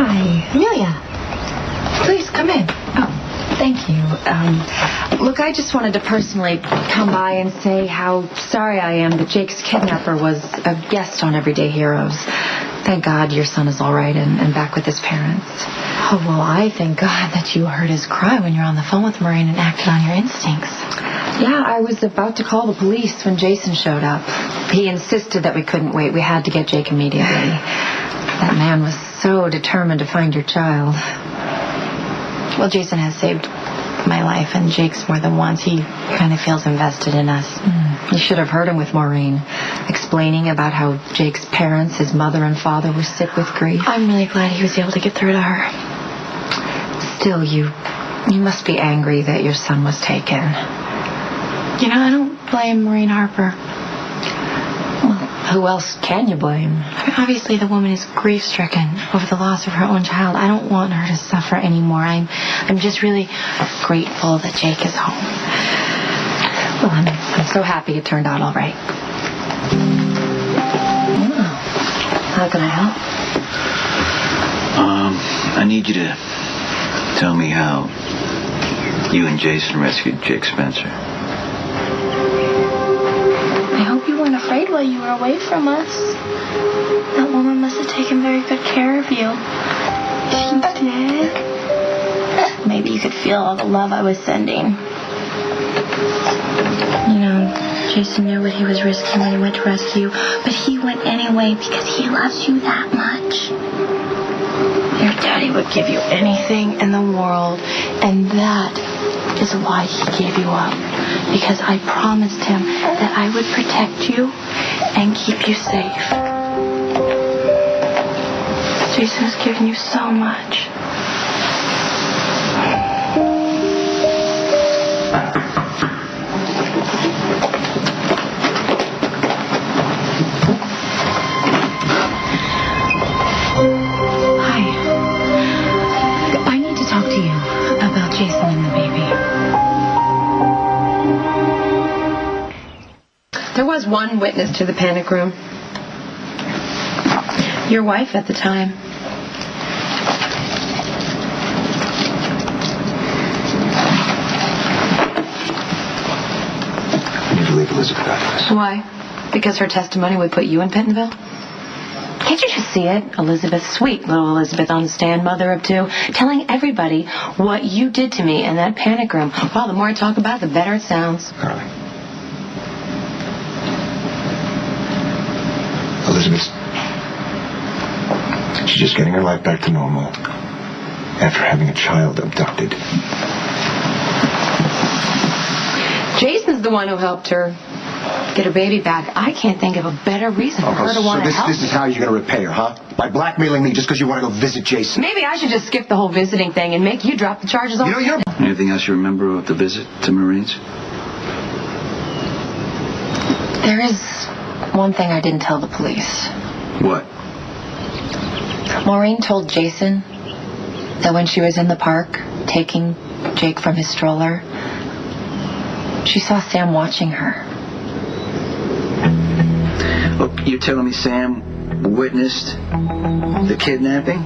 Hi. Amelia. Please, come in. Oh, thank you. Look, I just wanted to personally come by and say how sorry I am that Jake's kidnapper was a guest on Everyday Heroes. Thank God your son is all right and back with his parents. Oh, well, I thank God that you heard his cry when you were on the phone with Maureen and acted on your instincts. Yeah, I was about to call the police when Jason showed up. He insisted that we couldn't wait. We had to get Jake immediately. That man was so determined to find your child. Well, Jason has saved my life, and Jake's more than once. He kind of feels invested in us. You should have heard him with Maureen, explaining about how Jake's parents, his mother and father, were sick with grief. I'm really glad he was able to get through to her. Still, you must be angry that your son was taken. You know, I don't blame Maureen Harper. Well, who else can you blame? Obviously, the woman is grief-stricken over the loss of her own child. I don't want her to suffer anymore. I'm just really grateful that Jake is home. Well, I'm so happy it turned out all right. How can I help? I need you to tell me how you and Jason rescued Jake Spencer. I hope you weren't afraid while you were away from us. That woman must have taken very good care of you. She did. Maybe you could feel all the love I was sending. You know, Jason knew what he was risking when he went to rescue you, but he went anyway because he loves you that much. Your daddy would give you anything in the world, and that is why he gave you up. Because I promised him that I would protect you and keep you safe. Jason has given you so much. Hi. I need to talk to you about Jason and the baby. There was one witness to the panic room. Your wife at the time. I need to leave Elizabeth out of this. Why? Because her testimony would put you in Pentonville? Can't you just see it? Elizabeth, sweet little Elizabeth on the stand, mother of two, telling everybody what you did to me in that panic room. Well, the more I talk about it, the better it sounds. Carly. Elizabeth. She's just getting her life back to normal after having a child abducted. Jason's the one who helped her get her baby back. I can't think of a better reason for her to want to help. This is how you're going to repay her, huh? By blackmailing me just because you want to go visit Jason. Maybe I should just skip the whole visiting thing and make you drop the charges on. Anything else you remember of the visit to Maureen's? There is one thing I didn't tell the police. What? Maureen told Jason that when she was in the park taking Jake from his stroller, she saw Sam watching her. Look, you're telling me Sam witnessed the kidnapping?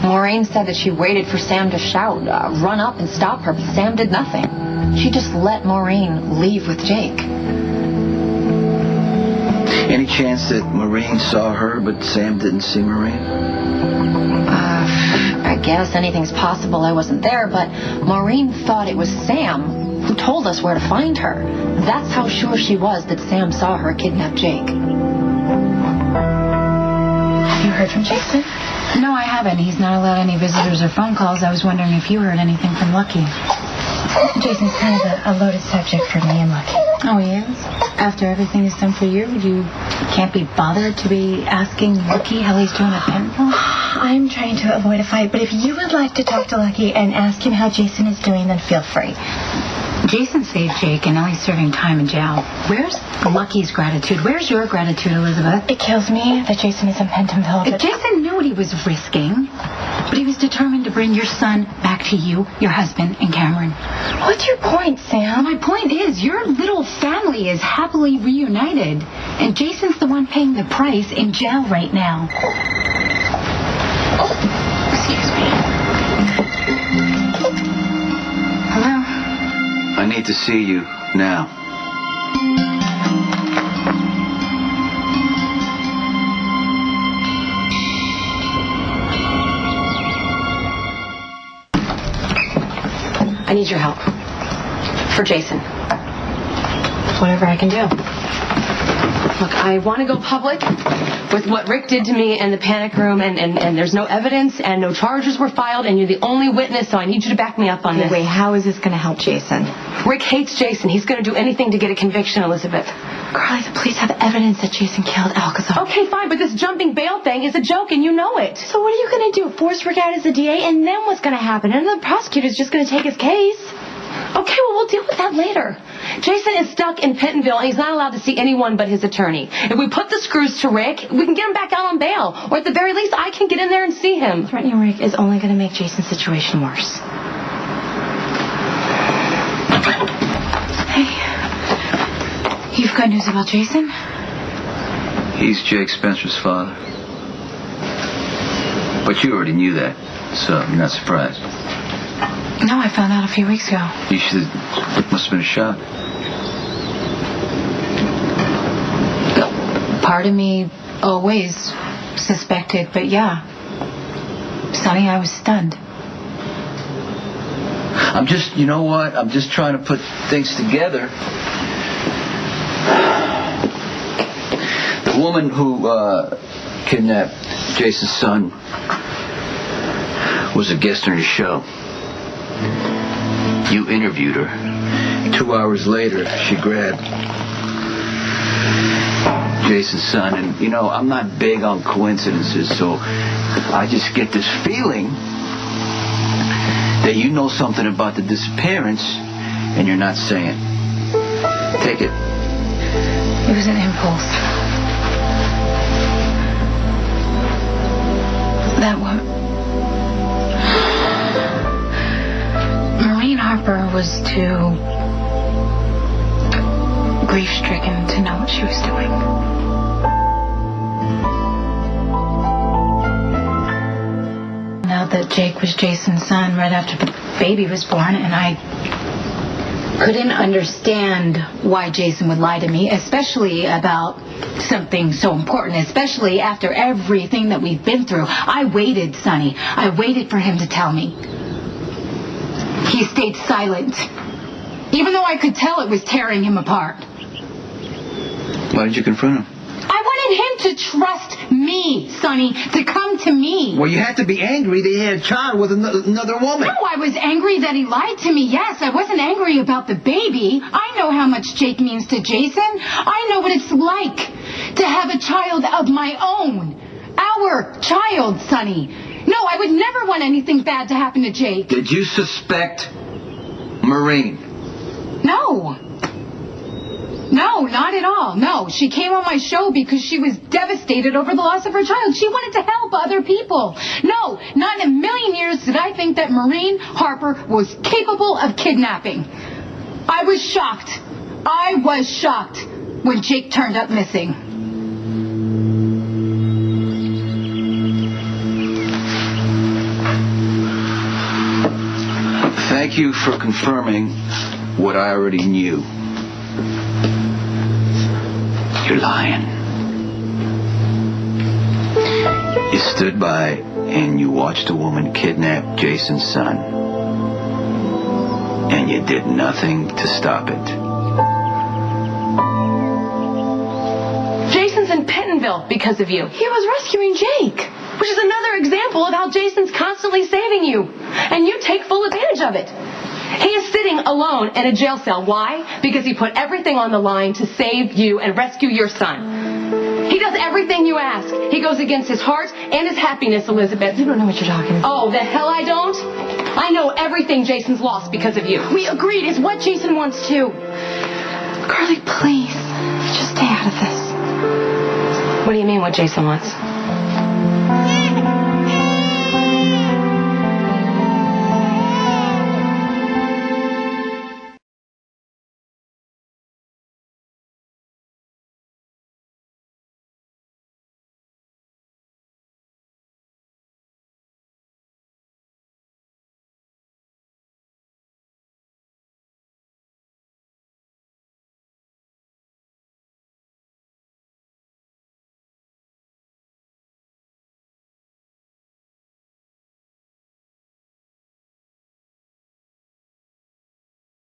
Maureen said that she waited for Sam to shout, run up and stop her, but Sam did nothing. She just let Maureen leave with Jake. Any chance that Maureen saw her, but Sam didn't see Maureen? I guess anything's possible. I wasn't there, but Maureen thought it was Sam who told us where to find her. That's how sure she was that Sam saw her kidnap Jake. Have you heard from Jason? No, I haven't. He's not allowed any visitors or phone calls. I was wondering if you heard anything from Lucky. Jason's kind of a loaded subject for me and Lucky. Oh, he is? After everything is done for you, you can't be bothered to be asking Lucky how he's doing at Pentonville? I'm trying to avoid a fight, but if you would like to talk to Lucky and ask him how Jason is doing, then feel free. Jason saved Jake, and now he's serving time in jail. Where's Lucky's gratitude? Where's your gratitude, Elizabeth? It kills me that Jason is in Pentonville. But Jason knew what he was risking, but he was determined to bring your son back to you, your husband, and Cameron. What's your point, Sam? My point is, your little family is happily reunited, and Jason's the one paying the price in jail right now. Excuse to see you now. I need your help. For Jason. Whatever I can do. Look, I want to go public with what Rick did to me in the panic room, and there's no evidence and no charges were filed, and you're the only witness, so I need you to back me up on this. Wait, how is this going to help Jason? Rick hates Jason. He's going to do anything to get a conviction, Elizabeth. Carly, the police have evidence that Jason killed Alcazar. Okay, fine, but this jumping bail thing is a joke, and you know it. So what are you going to do? Force Rick out as the DA? And then what's going to happen? And the prosecutor's just going to take his case. Okay, well, we'll deal with that later. Jason is stuck in Pentonville, and he's not allowed to see anyone but his attorney. If we put the screws to Rick, we can get him back out on bail. Or at the very least, I can get in there and see him. Threatening Rick is only going to make Jason's situation worse. Hey, you've got news about Jason? He's Jake Spencer's father. But you already knew that, so you're not surprised. No, I found out a few weeks ago. You should... Must have been a shock. Part of me always suspected, but yeah. Sonny, I was stunned. I'm just... You know what? I'm just trying to put things together. The woman who kidnapped Jason's son was a guest on your show. You interviewed her. 2 hours later, she grabbed Jason's son. And, you know, I'm not big on coincidences, so I just get this feeling that you know something about the disappearance and you're not saying. Take it. It was an impulse. That was... Maureen Harper was too grief-stricken to know what she was doing. Now that Jake was Jason's son right after the baby was born, and I couldn't understand why Jason would lie to me, especially about something so important, especially after everything that we've been through. I waited, Sonny. I waited for him to tell me. He stayed silent, even though I could tell it was tearing him apart. Why did you confront him? I wanted him to trust me, Sonny, to come to me. Well, you had to be angry that he had a child with another woman. No, I was angry that he lied to me, yes. I wasn't angry about the baby. I know how much Jake means to Jason. I know what it's like to have a child of my own. Our child, Sonny. No, I would never want anything bad to happen to Jake. Did you suspect Maureen? No. No, not at all. No, she came on my show because she was devastated over the loss of her child. She wanted to help other people. No, not in a million years did I think that Maureen Harper was capable of kidnapping. I was shocked. I was shocked when Jake turned up missing. Thank you for confirming what I already knew. You're lying. You stood by and you watched a woman kidnap Jason's son. And you did nothing to stop it. Jason's in Pentonville because of you. He was rescuing Jake. Which is another example of how Jason's constantly saving you. And you take full advantage of it. He is sitting alone in a jail cell. Why? Because he put everything on the line to save you and rescue your son. He does everything you ask. He goes against his heart and his happiness, Elizabeth. You don't know what you're talking about. Oh, the hell I don't? I know everything Jason's lost because of you. We agreed. It's what Jason wants too. Carly, please. Just stay out of this. What do you mean what Jason wants?